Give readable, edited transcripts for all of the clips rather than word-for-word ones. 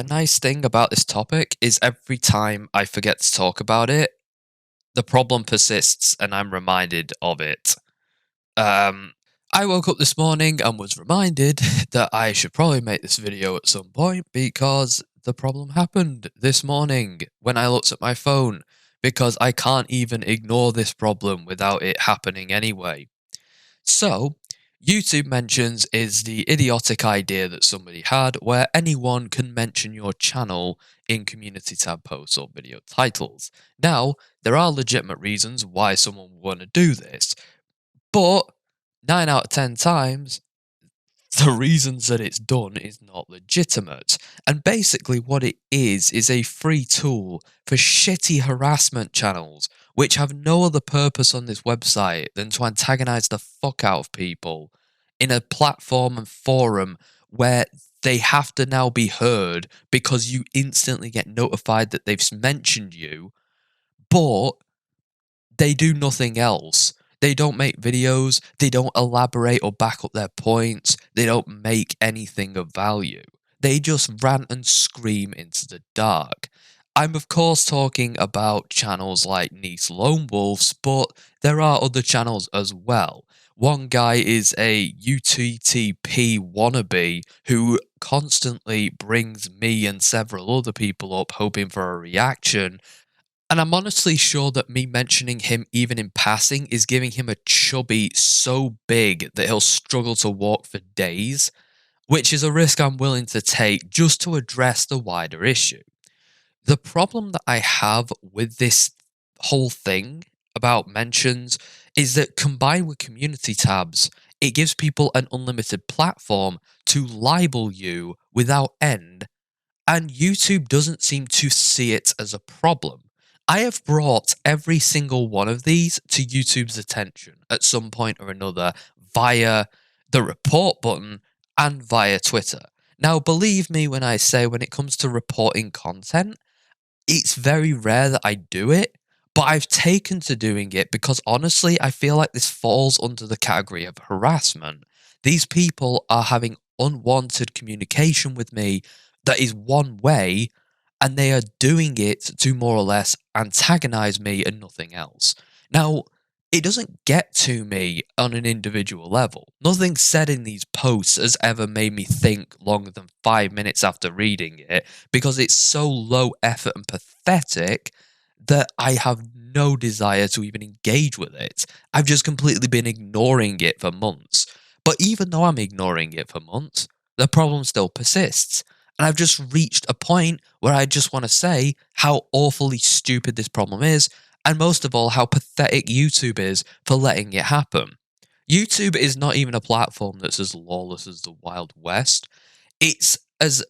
The nice thing about this topic is every time I forget to talk about it, the problem persists and I'm reminded of it. Um, I woke up this morning and was reminded that I should probably make this video at some point because the problem happened this morning when I looked at my phone because I can't even ignore this problem without it happening anyway. So, YouTube mentions is the idiotic idea that somebody had where anyone can mention your channel in community tab posts or video titles. Now, there are legitimate reasons why someone would want to do this, but 9 out of 10 times, the reasons that it's done is not legitimate. And basically, what it is a free tool for shitty harassment channels, which have no other purpose on this website than to antagonize the fuck out of people in a platform and forum where they have to now be heard because you instantly get notified that they've mentioned you, but they do nothing else. They don't make videos, they don't elaborate or back up their points, they don't make anything of value. They just rant and scream into the dark. I'm of course talking about channels like Nice Lone Wolves, but there are other channels as well. One guy is a UTTP wannabe who constantly brings me and several other people up hoping for a reaction, and I'm honestly sure that me mentioning him even in passing is giving him a chubby so big that he'll struggle to walk for days, which is a risk I'm willing to take just to address the wider issue. The problem that I have with this whole thing about mentions is that combined with community tabs, it gives people an unlimited platform to libel you without end, and YouTube doesn't seem to see it as a problem. I have brought every single one of these to YouTube's attention at some point or another via the report button and via Twitter. Now, believe me when I say when it comes to reporting content, it's very rare that I do it, but I've taken to doing it because honestly, I feel like this falls under the category of harassment. These people are having unwanted communication with me that is one way, and they are doing it to more or less antagonize me and nothing else. Now, it doesn't get to me on an individual level. Nothing said in these posts has ever made me think longer than 5 minutes after reading it because it's so low effort and pathetic that I have no desire to even engage with it. I've just completely been ignoring it for months. But even though I'm ignoring it for months, the problem still persists. And I've just reached a point where I just want to say how awfully stupid this problem is, and most of all, how pathetic YouTube is for letting it happen. YouTube is not even a platform that's as lawless as the Wild West. It's as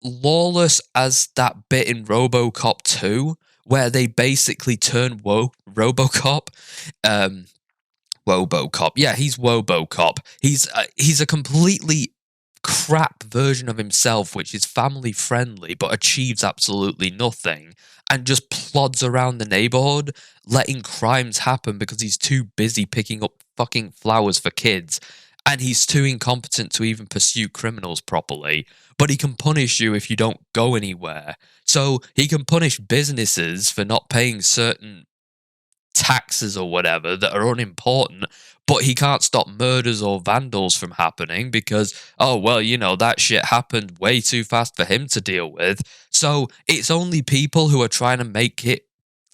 lawless as that bit in RoboCop 2, where they basically turn RoboCop, um, Wobocop. Yeah, he's Wobocop. He's a completely crap version of himself, which is family friendly but achieves absolutely nothing, and just plods around the neighborhood, letting crimes happen because he's too busy picking up fucking flowers for kids, and he's too incompetent to even pursue criminals properly. But he can punish you if you don't go anywhere. So he can punish businesses for not paying certain taxes or whatever that are unimportant, but he can't stop murders or vandals from happening because, oh, well, that shit happened way too fast for him to deal with. So it's only people who are trying to make it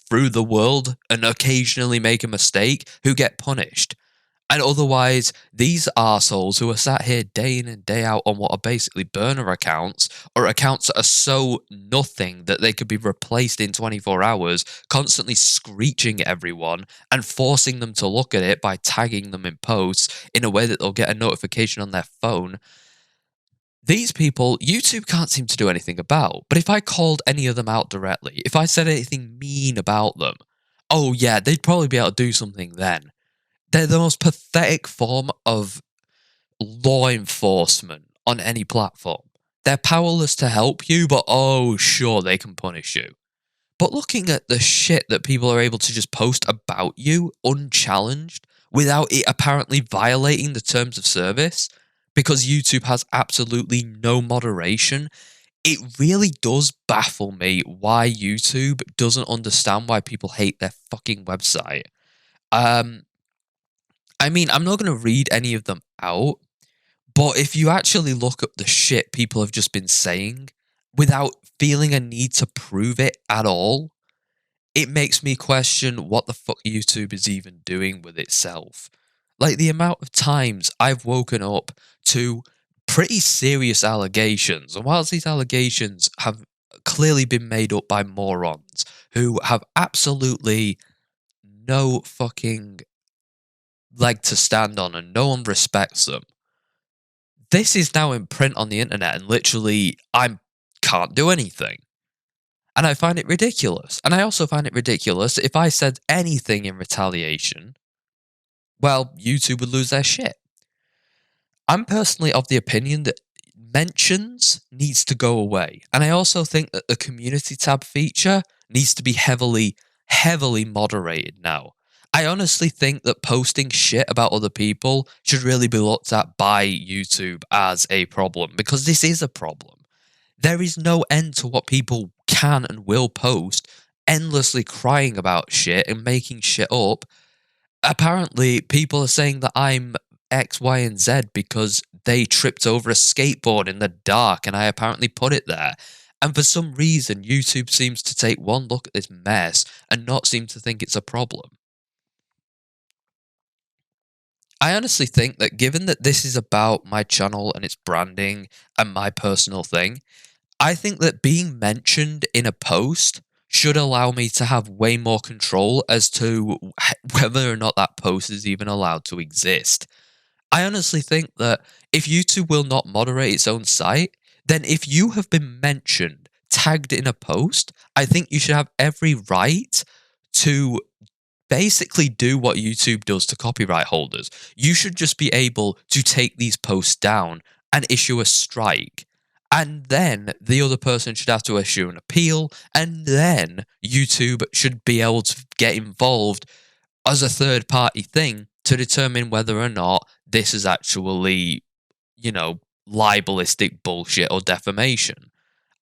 through the world and occasionally make a mistake who get punished. And otherwise, these arseholes who are sat here day in and day out on what are basically burner accounts, or accounts that are so nothing that they could be replaced in 24 hours, constantly screeching at everyone and forcing them to look at it by tagging them in posts in a way that they'll get a notification on their phone. These people, YouTube can't seem to do anything about. But if I called any of them out directly, if I said anything mean about them, oh yeah, they'd probably be able to do something then. They're the most pathetic form of law enforcement on any platform. They're powerless to help you, but oh, sure, they can punish you. But looking at the shit that people are able to just post about you unchallenged without it apparently violating the terms of service, because YouTube has absolutely no moderation, it really does baffle me why YouTube doesn't understand why people hate their fucking website. Um, I mean, I'm not going to read any of them out, but if you actually look up the shit people have just been saying without feeling a need to prove it at all, it makes me question what the fuck YouTube is even doing with itself. Like the amount of times I've woken up to pretty serious allegations, and whilst these allegations have clearly been made up by morons who have absolutely no fucking leg to stand on and no one respects them, this is now in print on the internet and literally I can't do anything. And I find it ridiculous. And I also find it ridiculous if I said anything in retaliation, well, YouTube would lose their shit. I'm personally of the opinion that mentions needs to go away. And I also think that the community tab feature needs to be heavily, heavily moderated now. I honestly think that posting shit about other people should really be looked at by YouTube as a problem, because this is a problem. There is no end to what people can and will post, endlessly crying about shit and making shit up. Apparently, people are saying that I'm X, Y, and Z because they tripped over a skateboard in the dark and I apparently put it there. And for some reason, YouTube seems to take one look at this mess and not seem to think it's a problem. I honestly think that given that this is about my channel and its branding and my personal thing, I think that being mentioned in a post should allow me to have way more control as to whether or not that post is even allowed to exist. I honestly think that if YouTube will not moderate its own site, then if you have been mentioned, tagged in a post, I think you should have every right to basically do what YouTube does to copyright holders. You should just be able to take these posts down and issue a strike. And then the other person should have to issue an appeal. And then YouTube should be able to get involved as a third party thing to determine whether or not this is actually, libelistic bullshit or defamation.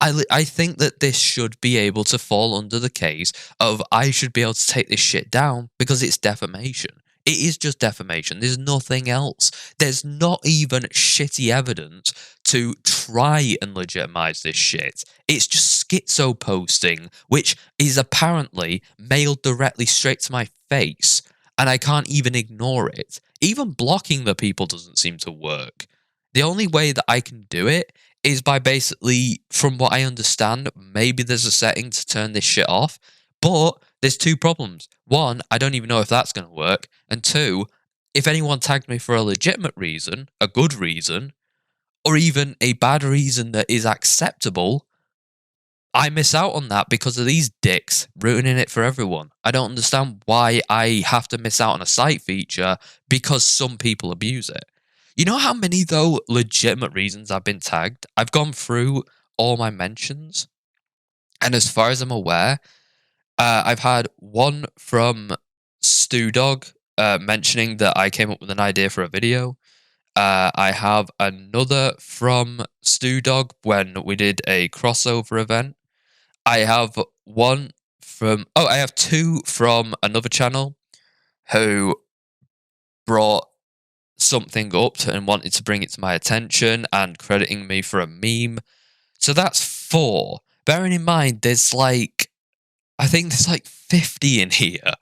I think that this should be able to fall under the case of I should be able to take this shit down because it's defamation. It is just defamation. There's nothing else. There's not even shitty evidence to try and legitimize this shit. It's just schizo posting, which is apparently mailed directly straight to my face, and I can't even ignore it. Even blocking the people doesn't seem to work. The only way that I can do it is by basically, from what I understand, maybe there's a setting to turn this shit off. But there's two problems. One, I don't even know if that's going to work. And two, if anyone tagged me for a legitimate reason, a good reason, or even a bad reason that is acceptable, I miss out on that because of these dicks ruining it for everyone. I don't understand why I have to miss out on a site feature because some people abuse it. You know how many, though, legitimate reasons I've been tagged? I've gone through all my mentions, and as far as I'm aware, I've had one from Stu Dog mentioning that I came up with an idea for a video. I have another from Stu Dog when we did a crossover event. I have I have two from another channel who brought something up and wanted to bring it to my attention and crediting me for a meme. So that's four. Bearing in mind, I think there's like 50 in here.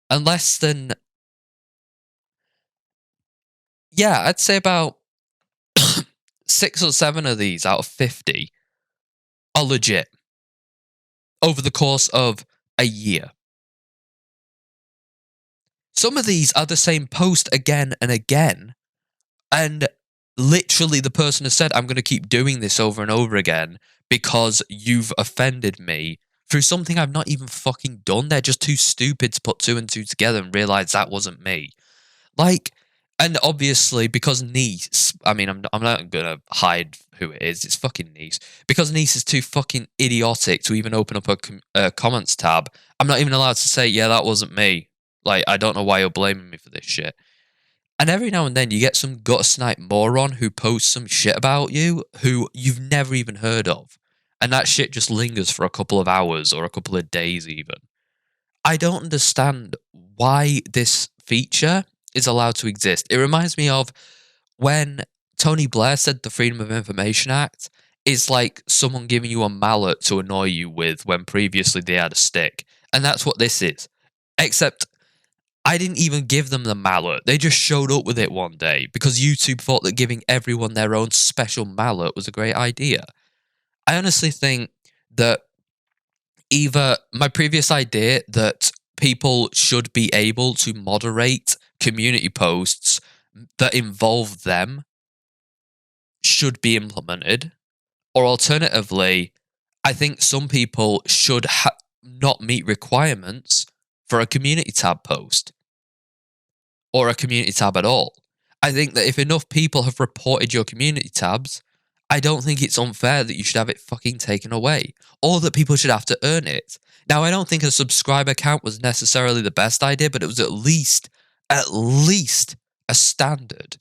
And less than, yeah, I'd say about 6 or 7 of these out of 50 are legit over the course of a year. Some of these are the same post again and again, and literally the person has said, I'm going to keep doing this over and over again because you've offended me through something I've not even fucking done. They're just too stupid to put two and two together and realize that wasn't me. And obviously because Nice, I mean, I'm not going to hide who it is. It's fucking Nice. Because Nice is too fucking idiotic to even open up a comments tab, I'm not even allowed to say, yeah, that wasn't me. I don't know why you're blaming me for this shit. And every now and then you get some gutter snipe moron who posts some shit about you who you've never even heard of. And that shit just lingers for a couple of hours or a couple of days even. I don't understand why this feature is allowed to exist. It reminds me of when Tony Blair said the Freedom of Information Act is like someone giving you a mallet to annoy you with when previously they had a stick. And that's what this is. Except I didn't even give them the mallet. They just showed up with it one day because YouTube thought that giving everyone their own special mallet was a great idea. I honestly think that either my previous idea that people should be able to moderate community posts that involve them should be implemented, or alternatively, I think some people should not meet requirements for a community tab post or a community tab at all. I think that if enough people have reported your community tabs, I don't think it's unfair that you should have it fucking taken away, or that people should have to earn it. Now, I don't think a subscriber count was necessarily the best idea, but it was at least a standard.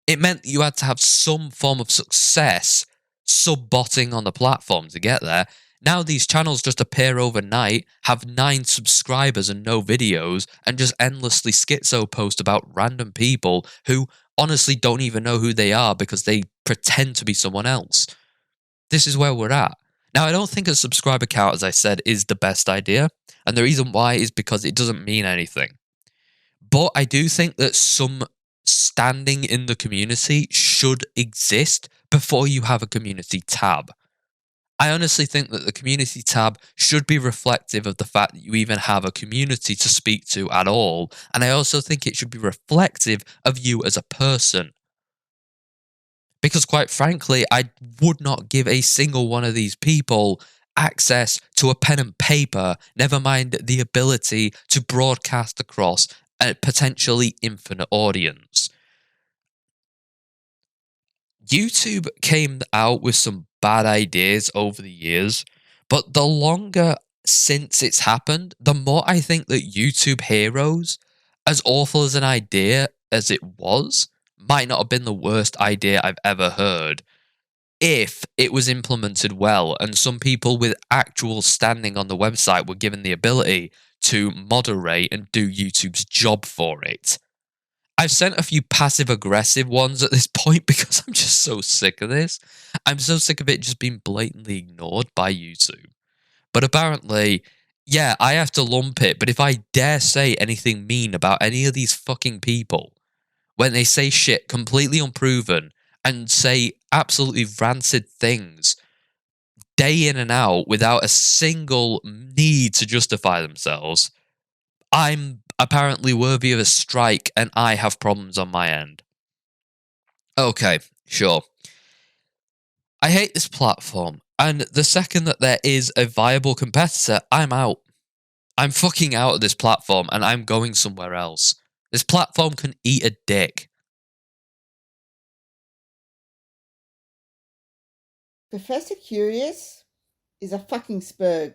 It meant that you had to have some form of success sub-botting on the platform to get there. Now these channels just appear overnight, have 9 subscribers and no videos, and just endlessly schizo post about random people who honestly don't even know who they are because they pretend to be someone else. This is where we're at. Now, I don't think a subscriber count, as I said, is the best idea, and the reason why is because it doesn't mean anything. But I do think that some standing in the community should exist before you have a community tab. I honestly think that the community tab should be reflective of the fact that you even have a community to speak to at all. And I also think it should be reflective of you as a person. Because quite frankly, I would not give a single one of these people access to a pen and paper, never mind the ability to broadcast across a potentially infinite audience. YouTube came out with some bad ideas over the years, but the longer since it's happened, the more I think that YouTube Heroes, as awful as an idea as it was, might not have been the worst idea I've ever heard if it was implemented well and some people with actual standing on the website were given the ability to moderate and do YouTube's job for it. I've sent a few passive aggressive ones at this point because I'm just so sick of this. I'm so sick of it just being blatantly ignored by YouTube. But apparently, yeah, I have to lump it, but if I dare say anything mean about any of these fucking people, when they say shit completely unproven and say absolutely rancid things day in and out without a single need to justify themselves, I'm apparently worthy of a strike and I have problems on my end. Okay, sure. I hate this platform, and the second that there is a viable competitor, I'm out. I'm fucking out of this platform and I'm going somewhere else. This platform can eat a dick. Professor Curious is a fucking spurg.